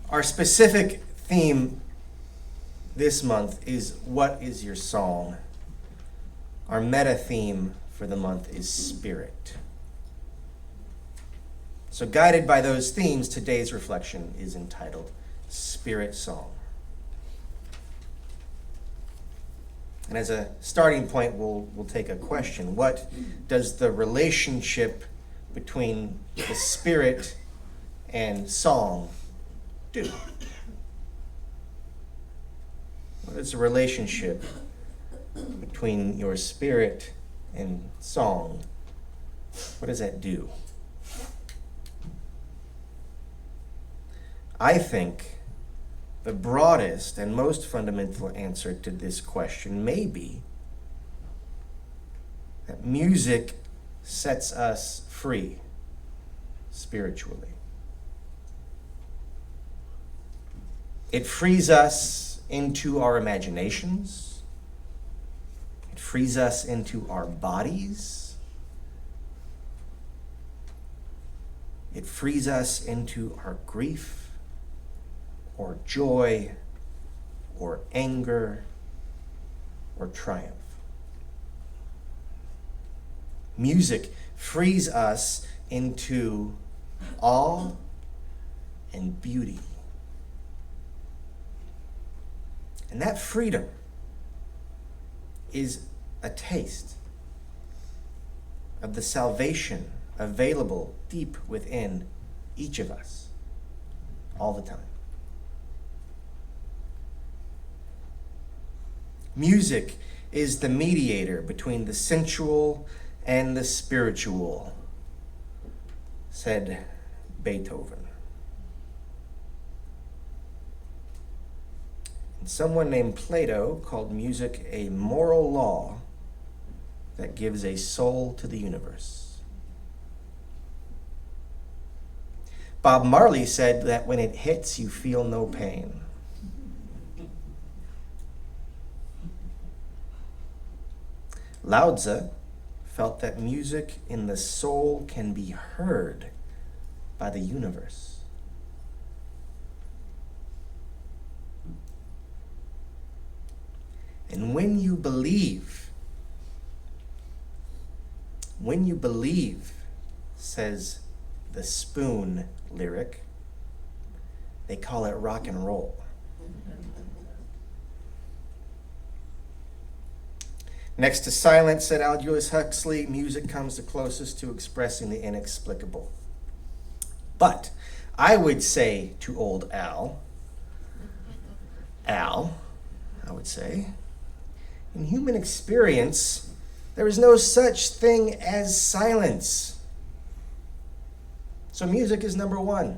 Our specific theme this month is What is Your Song? Our meta theme for the month is Spirit. So guided by those themes, today's reflection is entitled Spirit Song. And as a starting point, we'll take a question. What does the relationship between the Spirit and song do? What is the relationship between your spirit and song? What does that do? I think the broadest and most fundamental answer to this question may be that music sets us free spiritually. It frees us into our imaginations. It frees us into our bodies. It frees us into our grief, or joy, or anger, or triumph. Music frees us into awe and beauty. And that freedom is a taste of the salvation available deep within each of us all the time. Music is the mediator between the sensual and the spiritual, said Beethoven. And someone named Plato called music a moral law that gives a soul to the universe. Bob Marley said that when it hits, you feel no pain. Lao Tzu felt that music in the soul can be heard by the universe. And when you believe, says the Spoon lyric, they call it rock and roll. Next to silence, said Aldous Huxley, music comes the closest to expressing the inexplicable. But I would say to old Al, I would say, in human experience, there is no such thing as silence. So music is number one.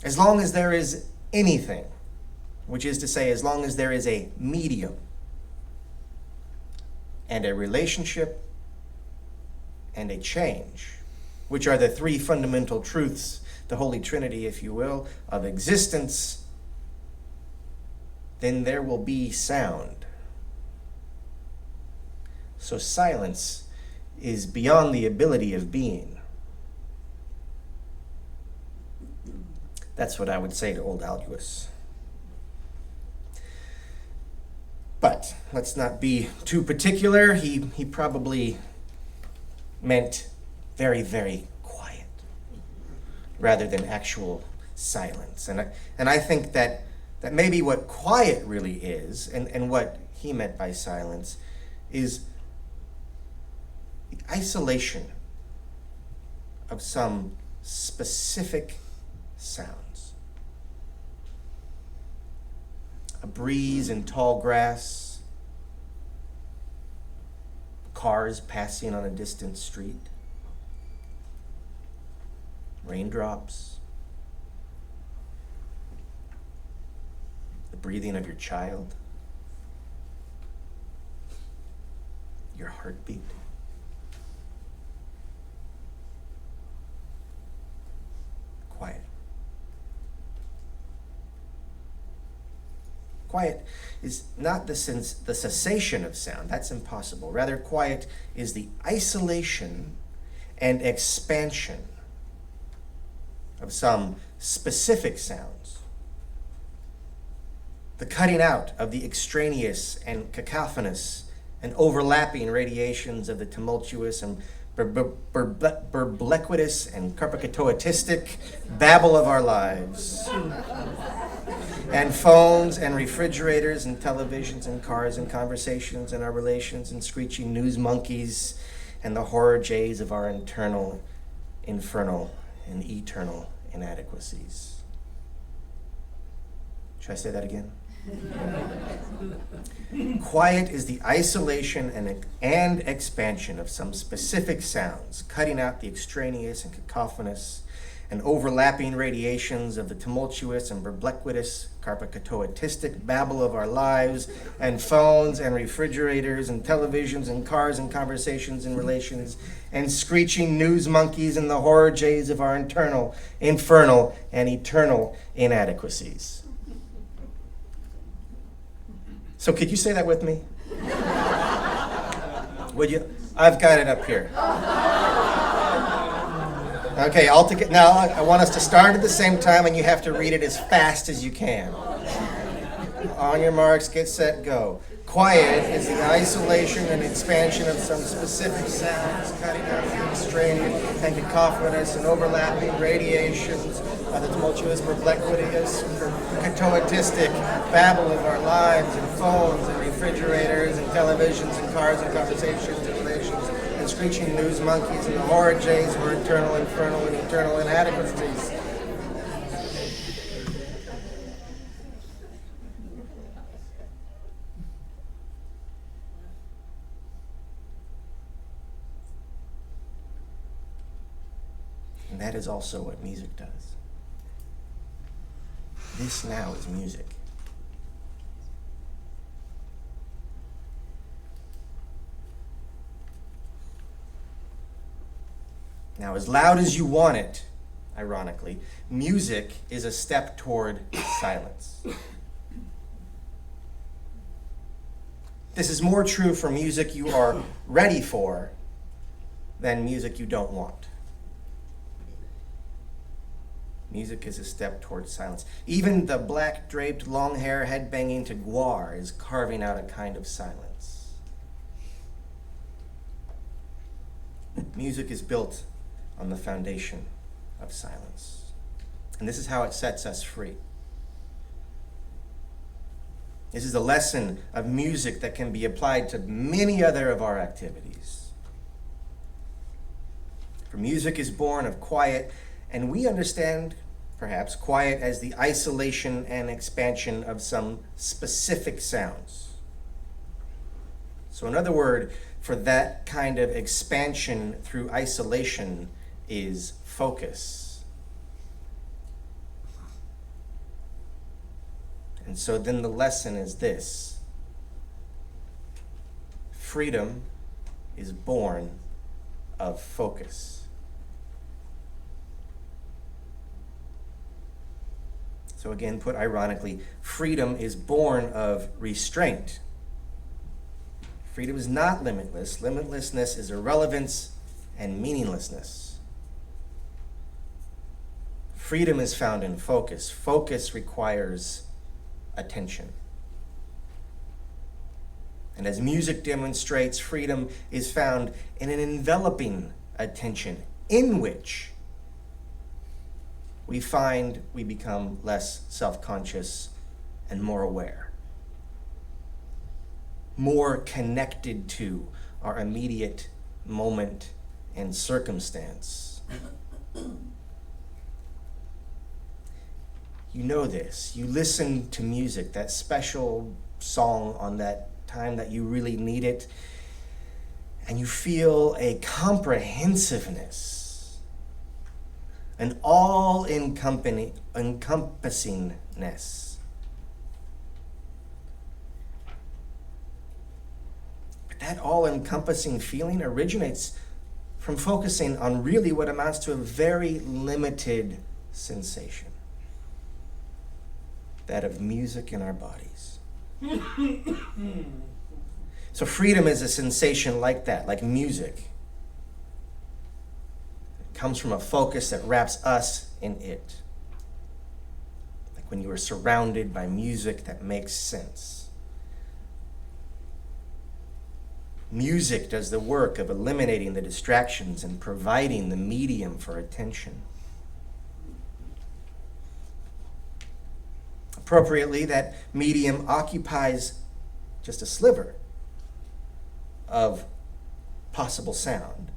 As long as there is anything, which is to say, as long as there is a medium and a relationship and a change, which are the three fundamental truths, the Holy Trinity, if you will, of existence, then there will be sound. So silence is beyond the ability of being. That's what I would say to old Aldous. But let's not be too particular. He probably meant very, very quiet rather than actual silence. And I think that maybe what quiet really is, and what he meant by silence, is the isolation of some specific sounds. A breeze in tall grass, cars passing on a distant street, raindrops, the breathing of your child, your heartbeat. Quiet. Quiet is not the cessation of sound. That's impossible. Rather, quiet is the isolation and expansion of some specific sounds. The cutting out of the extraneous and cacophonous and overlapping radiations of the tumultuous and burblequitous and carpacatoatistic babble of our lives. And phones and refrigerators and televisions and cars and conversations and our relations and screeching news monkeys and the horror jays of our internal, infernal, and eternal inadequacies. Should I say that again? Quiet is the isolation and expansion of some specific sounds, cutting out the extraneous and cacophonous and overlapping radiations of the tumultuous and burblequitous, carpacatoatistic babble of our lives, and phones and refrigerators and televisions and cars and conversations and relations, and screeching news monkeys and the horror jays of our internal, infernal, and eternal inadequacies. So could you say that with me? Would you? I've got it up here. Okay, all together. Now I want us to start at the same time, and you have to read it as fast as you can. On your marks, get set, go. Quiet is the isolation and expansion of some specific sounds, cutting out the extraneous and cacophonous and overlapping radiations of the tumultuous, burblequitous, catoatistic babble of our lives and phones and refrigerators and televisions and cars and conversations and relations and screeching news monkeys and the horror jays of our eternal, infernal, and eternal inadequacies. And that is also what music does. This now is music. Now, as loud as you want it, ironically, music is a step toward silence. This is more true for music you are ready for than music you don't want. Music is a step towards silence. Even the black-draped, long-hair, head-banging Taguar is carving out a kind of silence. Music is built on the foundation of silence. And this is how it sets us free. This is the lesson of music that can be applied to many other of our activities. For music is born of quiet, and we understand, perhaps, quiet as the isolation and expansion of some specific sounds. So another word for that kind of expansion through isolation is focus. And so then the lesson is this: freedom is born of focus. So again, put ironically, freedom is born of restraint. Freedom is not limitless. Limitlessness is irrelevance and meaninglessness. Freedom is found in focus. Focus requires attention. And as music demonstrates, freedom is found in an enveloping attention in which we find we become less self-conscious and more aware, more connected to our immediate moment and circumstance. You know this. You listen to music, that special song on that time that you really need it, and you feel a comprehensiveness, an all-encompassingness. But that all-encompassing feeling originates from focusing on really what amounts to a very limited sensation, that of music in our bodies. So freedom is a sensation like that, like music. It comes from a focus that wraps us in it. Like when you are surrounded by music that makes sense. Music does the work of eliminating the distractions and providing the medium for attention. Appropriately, that medium occupies just a sliver of possible sound.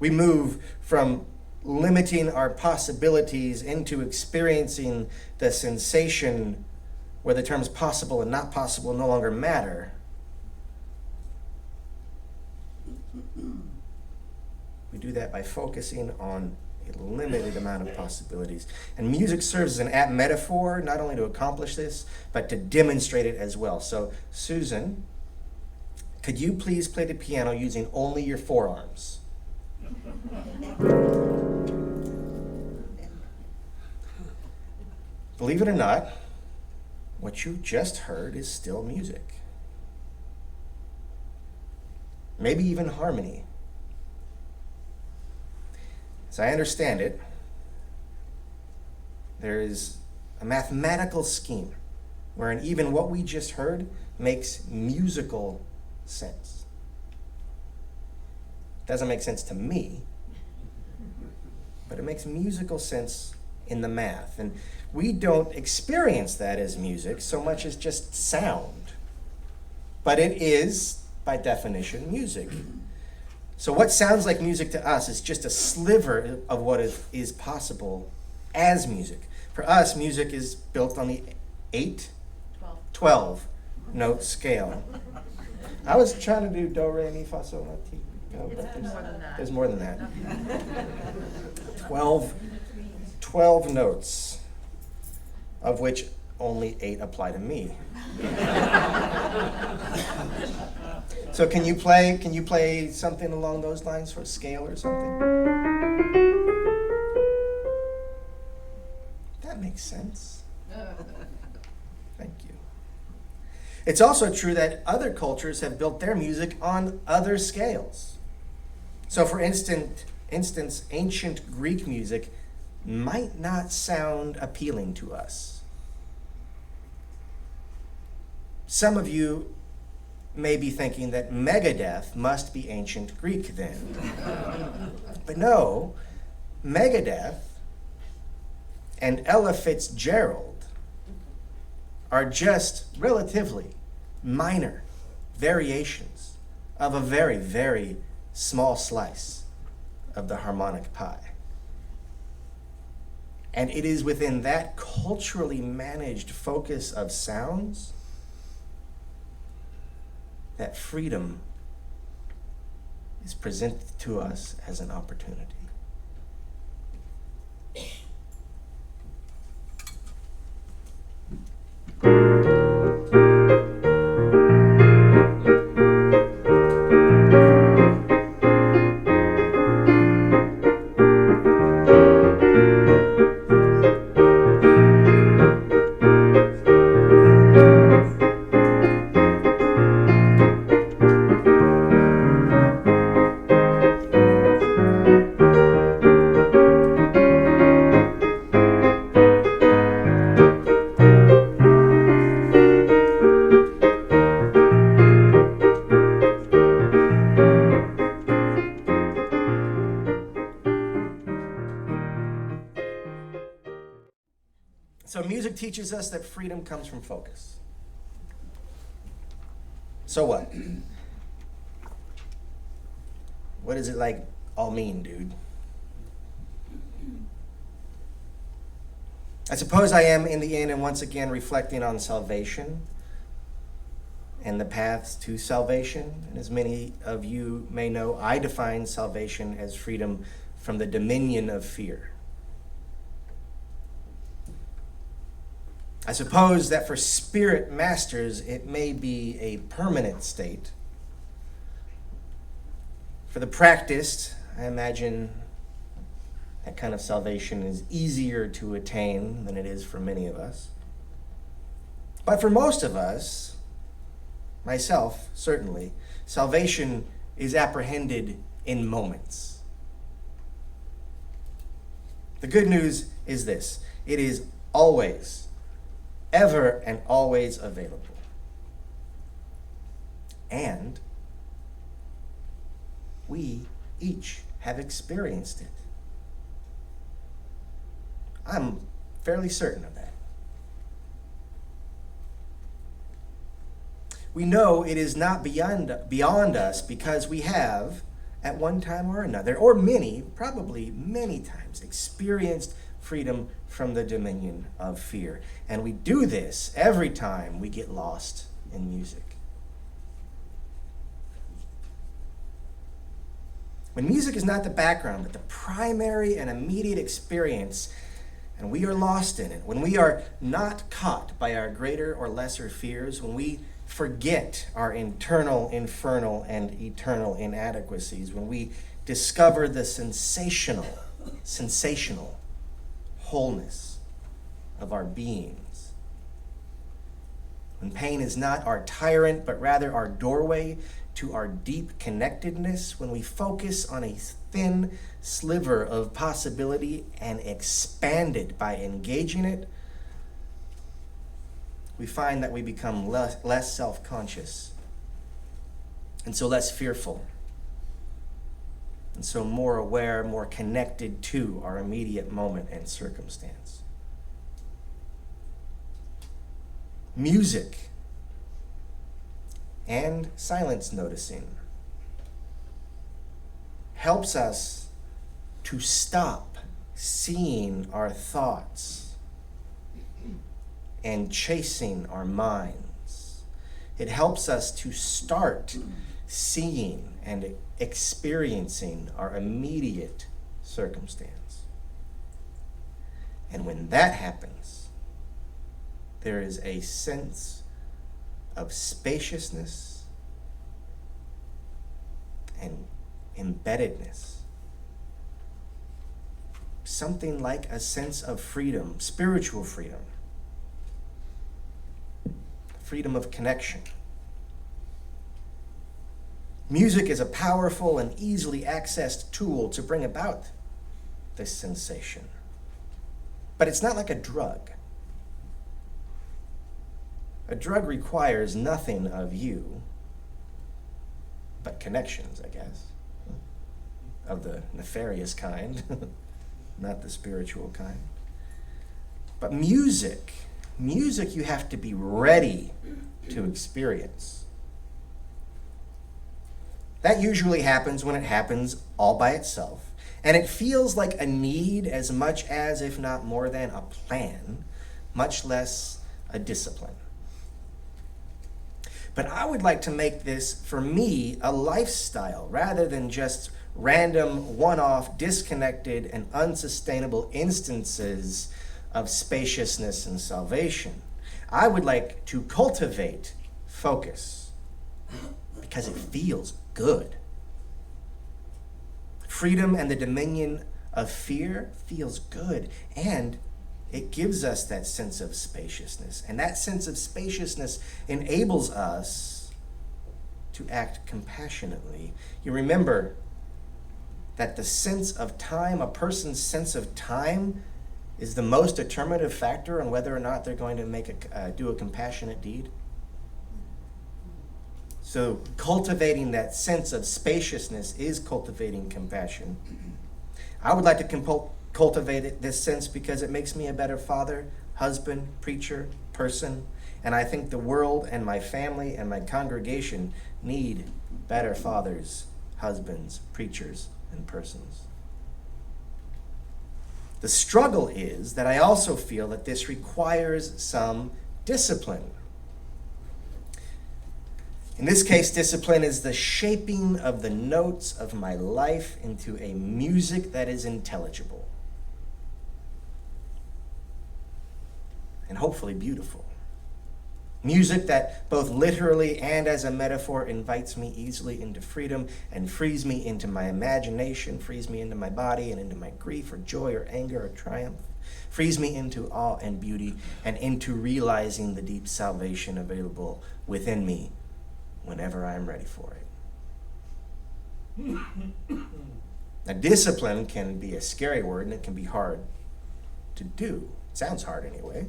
We move from limiting our possibilities into experiencing the sensation where the terms possible and not possible no longer matter. We do that by focusing on a limited amount of possibilities. And music serves as an metaphor, not only to accomplish this, but to demonstrate it as well. So, Susan, could you please play the piano using only your forearms? Believe it or not, what you just heard is still music. Maybe even harmony. As I understand it, there is a mathematical scheme wherein even what we just heard makes musical sense. Doesn't make sense to me, but it makes musical sense in the math. And we don't experience that as music so much as just sound. But it is, by definition, music. So what sounds like music to us is just a sliver of what is possible as music. For us, music is built on the 12 note scale. I was trying to do do, re, mi, fa, sol, la, ti. No, there's more than that. 12 notes, of which only 8 apply to me. So can you play something along those lines for a scale or something? That makes sense. Thank you. It's also true that other cultures have built their music on other scales. So for instance, ancient Greek music might not sound appealing to us. Some of you may be thinking that Megadeth must be ancient Greek then. But no, Megadeth and Ella Fitzgerald are just relatively minor variations of a very, very small slice of the harmonic pie. And it is within that culturally managed focus of sounds that freedom is presented to us as an opportunity. So music teaches us that freedom comes from focus. So what? What does it like all mean, dude? I suppose I am in the end and once again reflecting on salvation and the paths to salvation. And as many of you may know, I define salvation as freedom from the dominion of fear. I suppose that for spirit masters, it may be a permanent state. For the practiced, I imagine that kind of salvation is easier to attain than it is for many of us. But for most of us, myself certainly, salvation is apprehended in moments. The good news is this: it is always, ever and always available. And we each have experienced it. I'm fairly certain of that. We know it is not beyond us because we have, at one time or another, or probably many times, experienced freedom from the dominion of fear. And we do this every time we get lost in music. When music is not the background, but the primary and immediate experience, and we are lost in it, when we are not caught by our greater or lesser fears, when we forget our internal, infernal, and eternal inadequacies, when we discover the sensational wholeness of our beings, when pain is not our tyrant, but rather our doorway to our deep connectedness, when we focus on a thin sliver of possibility and expand it by engaging it, we find that we become less self-conscious, and so less fearful, and so more aware, more connected to our immediate moment and circumstance. Music and silence noticing helps us to stop seeing our thoughts and chasing our minds. It helps us to start seeing and experiencing our immediate circumstance. And when that happens, there is a sense of spaciousness and embeddedness. Something like a sense of freedom, spiritual freedom, freedom of connection. Music is a powerful and easily accessed tool to bring about this sensation. But it's not like a drug. A drug requires nothing of you but connections, I guess, of the nefarious kind, not the spiritual kind. But music you have to be ready to experience. That usually happens when it happens all by itself, and it feels like a need as much as, if not more than, a plan, much less a discipline. But I would like to make this, for me, a lifestyle rather than just random, one-off, disconnected, and unsustainable instances of spaciousness and salvation. I would like to cultivate focus because it feels good. Freedom and the dominion of fear feels good, and it gives us that sense of spaciousness. And that sense of spaciousness enables us to act compassionately. You remember that the sense of time, a person's sense of time, is the most determinative factor on whether or not they're going to do a compassionate deed. So cultivating that sense of spaciousness is cultivating compassion. I would like to cultivate this sense because it makes me a better father, husband, preacher, person, and I think the world and my family and my congregation need better fathers, husbands, preachers, and persons. The struggle is that I also feel that this requires some discipline. In this case, discipline is the shaping of the notes of my life into a music that is intelligible and hopefully beautiful. Music that both literally and as a metaphor invites me easily into freedom and frees me into my imagination, frees me into my body and into my grief or joy or anger or triumph, frees me into awe and beauty and into realizing the deep salvation available within me whenever I'm ready for it. Now, discipline can be a scary word, and it can be hard to do. It sounds hard anyway.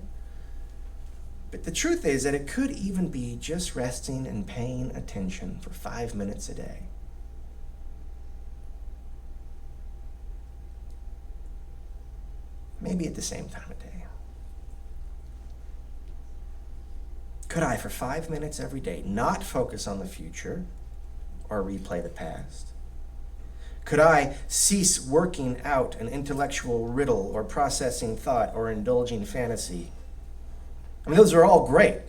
But the truth is that it could even be just resting and paying attention for 5 minutes a day. Maybe at the same time of day. Could I, for 5 minutes every day, not focus on the future or replay the past? Could I cease working out an intellectual riddle or processing thought or indulging fantasy? I mean, those are all great.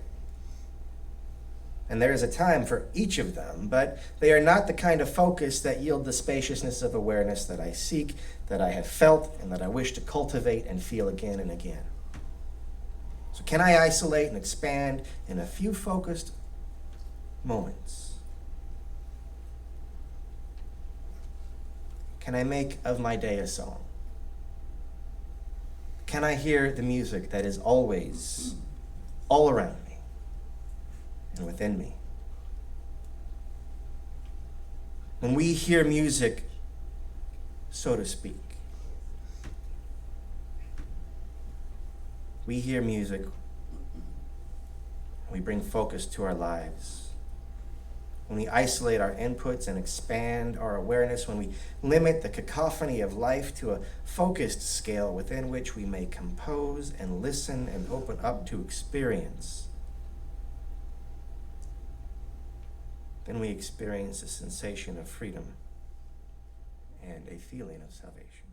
And there is a time for each of them, but they are not the kind of focus that yield the spaciousness of awareness that I seek, that I have felt, and that I wish to cultivate and feel again and again. So can I isolate and expand in a few focused moments? Can I make of my day a song? Can I hear the music that is always all around me and within me? When we hear music, so to speak, we hear music, we bring focus to our lives. When we isolate our inputs and expand our awareness, when we limit the cacophony of life to a focused scale within which we may compose and listen and open up to experience, then we experience a sensation of freedom and a feeling of salvation.